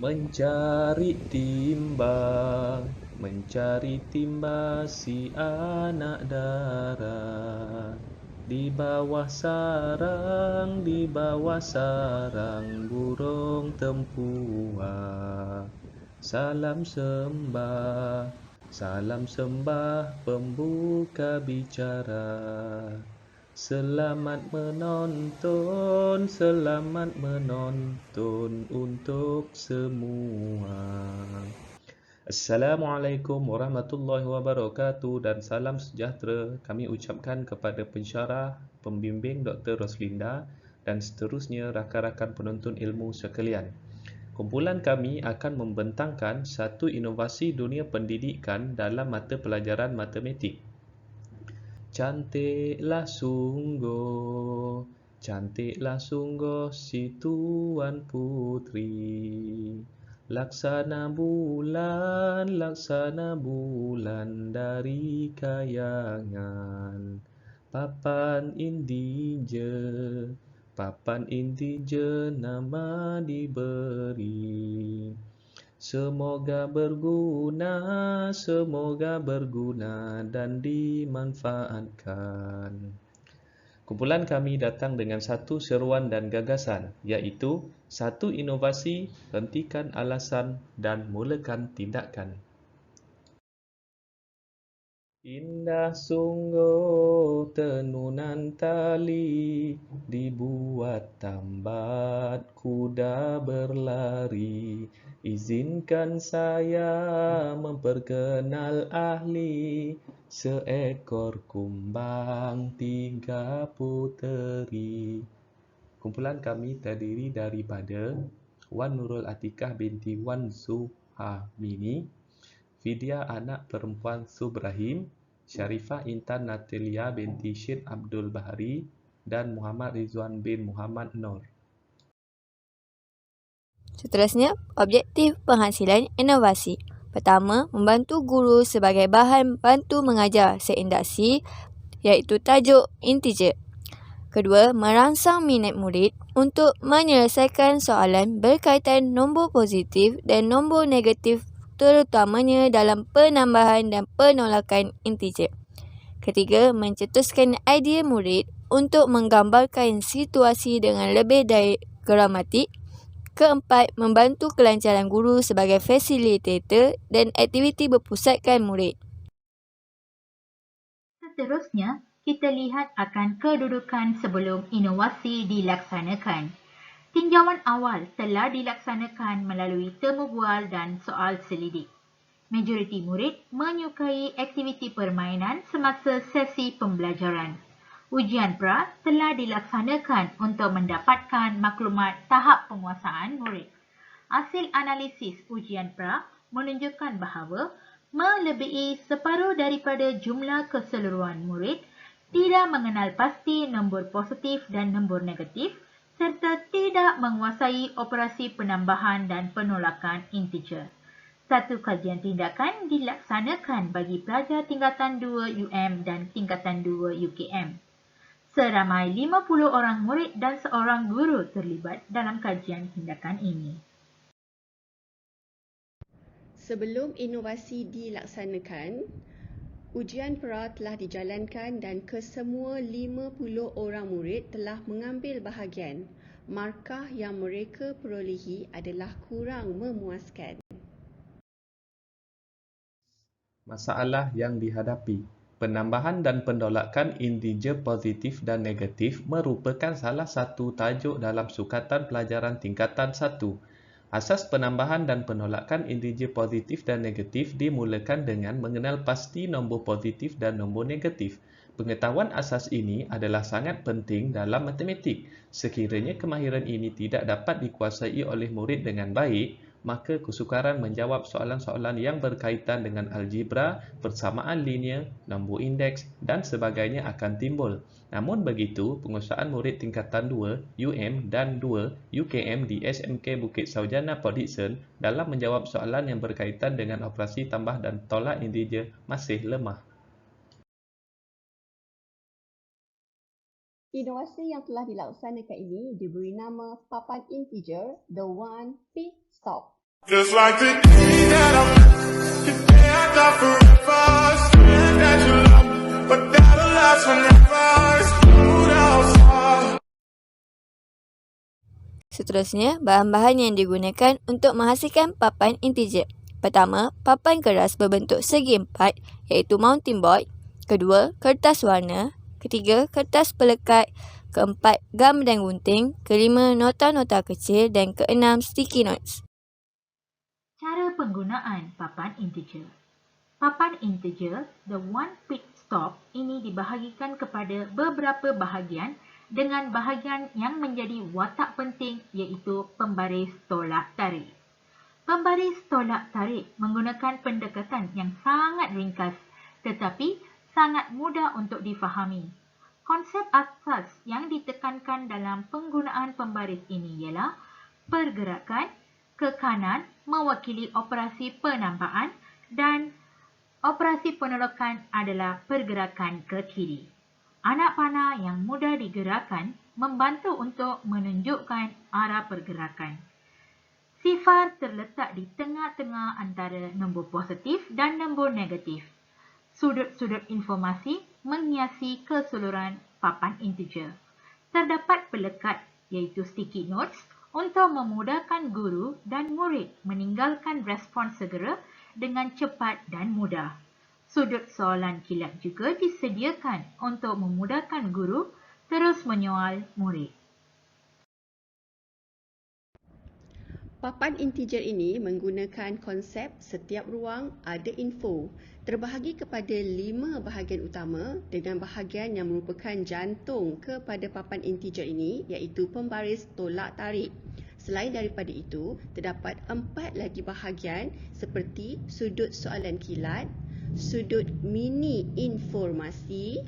Mencari timba si anak dara. Di bawah sarang burung tempua. Salam sembah pembuka bicara. Selamat menonton untuk semua. Assalamualaikum warahmatullahi wabarakatuh dan salam sejahtera kami ucapkan kepada pensyarah, pembimbing Dr. Roslinda dan seterusnya rakan-rakan penonton ilmu sekalian. Kumpulan kami akan membentangkan satu inovasi dunia pendidikan dalam mata pelajaran matematik. Cantiklah sungguh si Tuan Putri. Laksana bulan dari kayangan. Papan integer nama diberi. Semoga berguna dan dimanfaatkan. Kumpulan kami datang dengan satu seruan dan gagasan, iaitu satu inovasi, hentikan alasan dan mulakan tindakan. Indah sungguh tenunan tali, dibuat tambat kuda berlari. Izinkan saya memperkenal ahli, seekor kumbang tiga puteri. Kumpulan kami terdiri daripada Wan Nurul Atikah binti Wan Zuhamini, Vidya anak perempuan Subrahim, Syarifah Intan Natalia binti Syed Abdul Bahari dan Muhammad Rizwan bin Muhammad Nur. Seterusnya, objektif penghasilan inovasi. Pertama, membantu guru sebagai bahan bantu mengajar seindaksi, iaitu tajuk integer. Kedua, merangsang minat murid untuk menyelesaikan soalan berkaitan nombor positif dan nombor negatif, terutamanya dalam penambahan dan penolakan integer. Ketiga, mencetuskan idea murid untuk menggambarkan situasi dengan lebih diagramatik. Keempat, membantu kelancaran guru sebagai fasilitator dan aktiviti berpusatkan murid. Seterusnya, kita lihat akan kedudukan sebelum inovasi dilaksanakan. Tinjauan awal telah dilaksanakan melalui temu bual dan soal selidik. Majoriti murid menyukai aktiviti permainan semasa sesi pembelajaran. Ujian pra telah dilaksanakan untuk mendapatkan maklumat tahap penguasaan murid. Hasil analisis ujian pra menunjukkan bahawa melebihi separuh daripada jumlah keseluruhan murid tidak mengenal pasti nombor positif dan nombor negatif serta tidak menguasai operasi penambahan dan penolakan integer. Satu kajian tindakan dilaksanakan bagi pelajar tingkatan 2 UM dan tingkatan 2 UKM. Seramai 50 orang murid dan seorang guru terlibat dalam kajian tindakan ini. Sebelum inovasi dilaksanakan, ujian pra telah dijalankan dan kesemua 50 orang murid telah mengambil bahagian. Markah yang mereka perolehi adalah kurang memuaskan. Masalah yang dihadapi. Penambahan dan penolakan integer positif dan negatif merupakan salah satu tajuk dalam sukatan pelajaran tingkatan 1. Asas penambahan dan penolakan integer positif dan negatif dimulakan dengan mengenal pasti nombor positif dan nombor negatif. Pengetahuan asas ini adalah sangat penting dalam matematik. Sekiranya kemahiran ini tidak dapat dikuasai oleh murid dengan baik, maka kesukaran menjawab soalan-soalan yang berkaitan dengan algebra, persamaan linear, nombor indeks dan sebagainya akan timbul. Namun begitu, penguasaan murid tingkatan 2 UM dan 2 UKM di SMK Bukit Saujana Port Dickson dalam menjawab soalan yang berkaitan dengan operasi tambah dan tolak integer masih lemah. Inovasi yang telah dilaksanakan ini diberi nama papan integer, the one pit stop. Just like the day that I met you, today I thought forever. Swear that you love me, but that'll last forever. It's cold outside. Seterusnya, bahan-bahan yang digunakan untuk menghasilkan papan integer. Pertama, papan keras berbentuk segi empat iaitu mounting board. Kedua, kertas warna. Ketiga, kertas pelekat. Keempat, gam dan gunting. Kelima, nota-nota kecil. Dan keenam, sticky notes. Cara penggunaan papan integer. Papan integer, the one pit stop, ini dibahagikan kepada beberapa bahagian dengan bahagian yang menjadi watak penting iaitu pembaris tolak tarik. Pembaris tolak tarik menggunakan pendekatan yang sangat ringkas tetapi sangat mudah untuk difahami. Konsep asas yang ditekankan dalam penggunaan pembaris ini ialah pergerakan ke kanan mewakili operasi penampaan dan operasi penolakan adalah pergerakan ke kiri. Anak panah yang mudah digerakkan membantu untuk menunjukkan arah pergerakan. Sifar terletak di tengah-tengah antara nombor positif dan nombor negatif. Sudut-sudut informasi menghiasi keseluruhan papan integer. Terdapat pelekat iaitu sticky notes untuk memudahkan guru dan murid meninggalkan respons segera dengan cepat dan mudah. Sudut soalan kilat juga disediakan untuk memudahkan guru terus menyoal murid. Papan integer ini menggunakan konsep setiap ruang ada info. Terbahagi kepada 5 bahagian utama dengan bahagian yang merupakan jantung kepada papan integer ini iaitu pembaris tolak tarik. Selain daripada itu, terdapat 4 lagi bahagian seperti sudut soalan kilat, sudut mini informasi,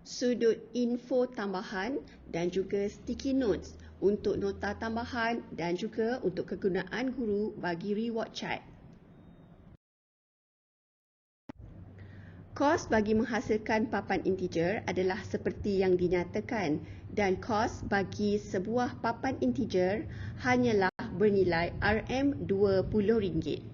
sudut info tambahan dan juga sticky notes untuk nota tambahan dan juga untuk kegunaan guru bagi reward chat. Kos bagi menghasilkan papan integer adalah seperti yang dinyatakan dan kos bagi sebuah papan integer hanyalah bernilai RM20.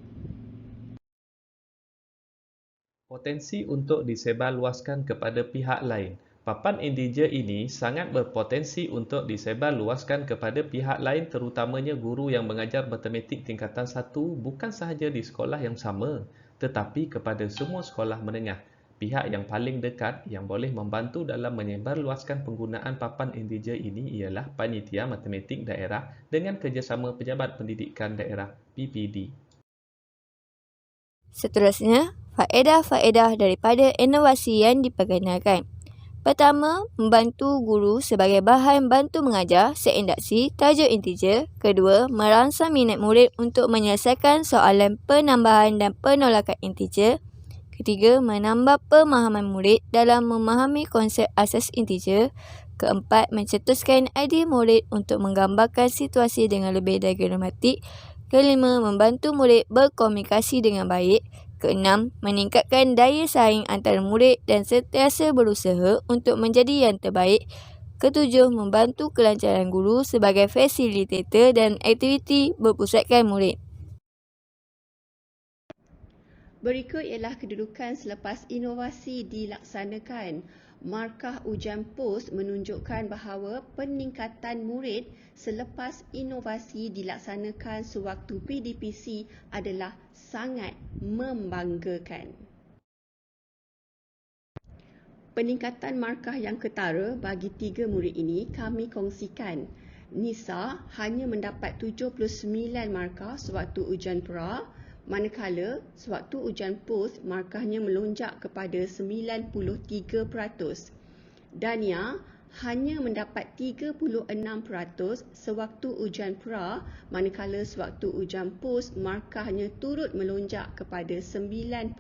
Potensi untuk disebarluaskan kepada pihak lain. Papan integer ini sangat berpotensi untuk disebarluaskan kepada pihak lain terutamanya guru yang mengajar matematik tingkatan 1 bukan sahaja di sekolah yang sama tetapi kepada semua sekolah menengah. Pihak yang paling dekat yang boleh membantu dalam menyebarluaskan penggunaan papan integer ini ialah Panitia Matematik Daerah dengan kerjasama Pejabat Pendidikan Daerah PPD. Seterusnya, faedah-faedah daripada inovasi yang diperkenalkan. Pertama, membantu guru sebagai bahan bantu mengajar seindaksi tajuk integer. Kedua, merangsang minat murid untuk menyelesaikan soalan penambahan dan penolakan integer. Ketiga, menambah pemahaman murid dalam memahami konsep asas integer. Keempat, mencetuskan idea murid untuk menggambarkan situasi dengan lebih diagramatik. Kelima, membantu murid berkomunikasi dengan baik. Keenam, meningkatkan daya saing antara murid dan sentiasa berusaha untuk menjadi yang terbaik. Ketujuh, membantu kelancaran guru sebagai fasilitator dan aktiviti berpusatkan murid. Berikut ialah kedudukan selepas inovasi dilaksanakan. Markah ujian pos menunjukkan bahawa peningkatan murid selepas inovasi dilaksanakan sewaktu PDPC adalah sangat membanggakan. Peningkatan markah yang ketara bagi 3 murid ini kami kongsikan. Nisa hanya mendapat 79 markah sewaktu ujian pra, manakala sewaktu ujian pos markahnya melonjak kepada 93%. Dania hanya mendapat 36% sewaktu ujian pra, manakala sewaktu ujian pos markahnya turut melonjak kepada 93%.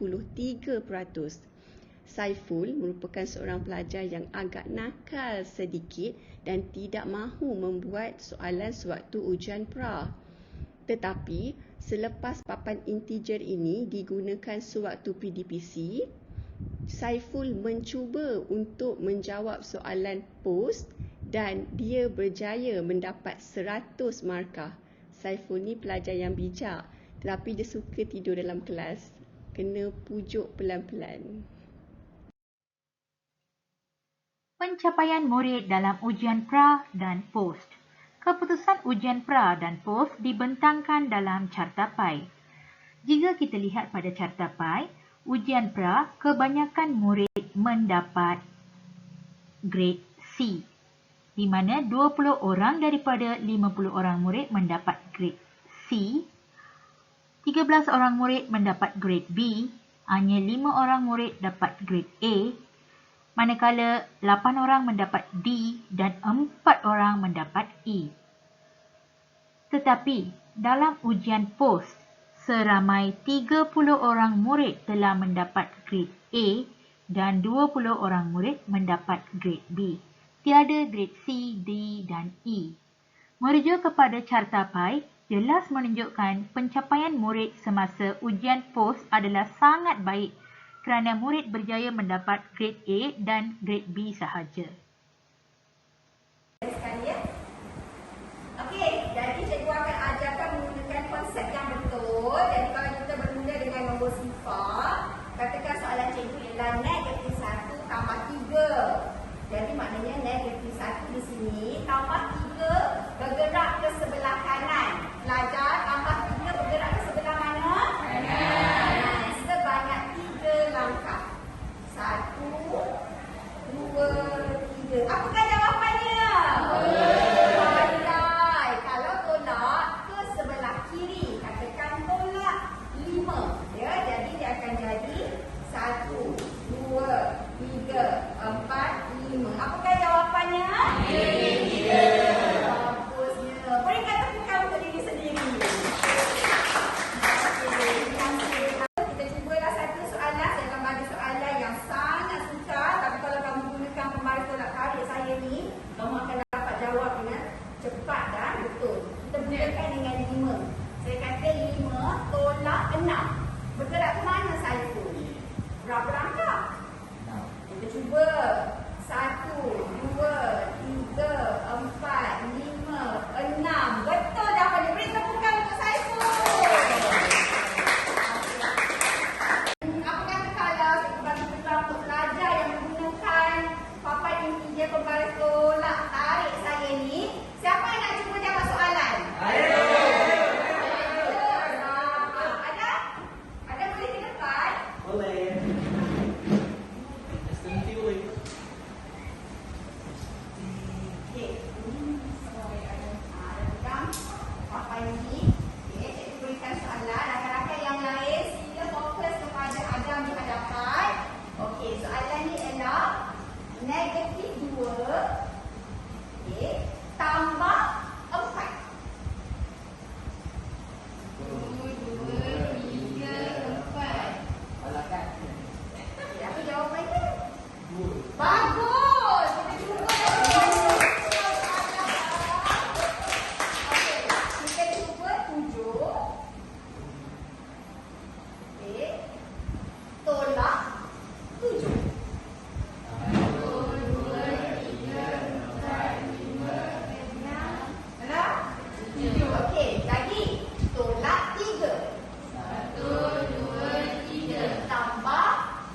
Saiful merupakan seorang pelajar yang agak nakal sedikit dan tidak mahu membuat soalan sewaktu ujian pra. Tetapi selepas papan integer ini digunakan sewaktu PDPC, Saiful mencuba untuk menjawab soalan pos dan dia berjaya mendapat 100 markah. Saiful ni pelajar yang bijak, tetapi dia suka tidur dalam kelas. Kena pujuk pelan-pelan. Pencapaian murid dalam ujian pra dan post. Keputusan ujian pra dan post dibentangkan dalam carta pai. Jika kita lihat pada carta pai, ujian pra kebanyakan murid mendapat grade C, di mana 20 orang daripada 50 orang murid mendapat grade C, 13 orang murid mendapat grade B, hanya 5 orang murid dapat grade A, manakala 8 orang mendapat D dan 4 orang mendapat E. Tetapi dalam ujian post, seramai 30 orang murid telah mendapat grade A dan 20 orang murid mendapat grade B. Tiada grade C, D dan E. Merujuk kepada carta pai, jelas menunjukkan pencapaian murid semasa ujian post adalah sangat baik kerana murid berjaya mendapat grade A dan grade B sahaja. Okey, jadi cikgu akan ajarkan menggunakan konsep yang betul. Jadi kalau kita bermula dengan nombor sifar, katakan soalan cikgu ialah negatif 1 tambah 3. Jadi maknanya negatif 1 di sini tambah 3 bergerak ke sebelah kanan. Pelajar tambah 3 bergerak ke sebelah mana? Kanan. Sebanyak 3 langkah. 1, 2, 3. Apakah jawapannya? Pandai. Kalau tolak ke sebelah kiri, katakan tolak 5. Ya, jadi dia akan jadi 1, 2, 3, 4, 5. Apakah jawapannya? Bagusnya. Boleh kata bukan untuk diri sendiri. Kita cubalah satu soalan. Saya akan bagi soalan yang sangat sukar. Tapi kalau kamu gunakan pembaris tolak tarik saya ni, kamu akan dapat jawab dengan cepat dan betul. Kita mulakan dengan 5. Saya kata 5 tolak 6. Bergerak ke mana saya tu? Berapa langkah? Kita cuba. 1, 2, 3, 4, 5, 6. Betul jawapannya. Beri tepukan untuk saya tu. Apa kata kalau saya bagi peluang untuk pelajar yang menggunakan papan integer pembaris tolak tarik saya ni, siapa yang nak cuba jawab soalan? Ada? Ada boleh ke depan? Boleh. Okey. Ada pegang papan ni. Okey, cikgu berikan soalan. Rakan-rakan yang lain sila fokus kepada Adam di hadapan. Okey, soalan ni ialah negatif 2. Okey, tambah 4. 2, 3, 4. Okey, apa jawapannya? Bagus! Kita cuba okey, kita cuba 7. Okey. Tolak 7. 1, 2, 3, 4, 5, 6. Alah? 7. Okey, lagi. Tolak 3. 1, 2, 3. Tambah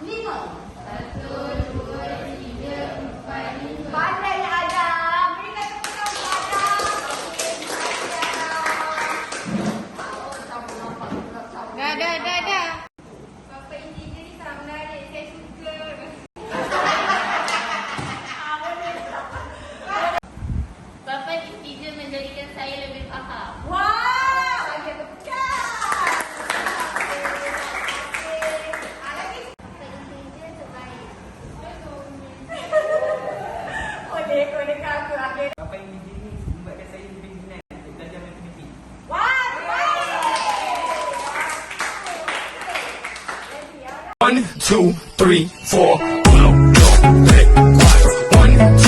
5. 1, 2, 3, 4, 5. Pandai ya Adam. Berikan tepukan untuk Adam. Okey, terima kasih Adam. Oh, sama nampak. Dah. Papa integer ni sangat menarik. Saya suka. Papan integer menjadikan saya lebih faham. Wah, bagi tepukan. Lagi. Papan integer terbaik. Boleh kau dekat aku akhir. Apa yang ini membuatkan saya lebih minat untuk belajar matematik. Wah, terbaik. 1, 2, 3, 4. 1, 2, 3, 4. 1, 2,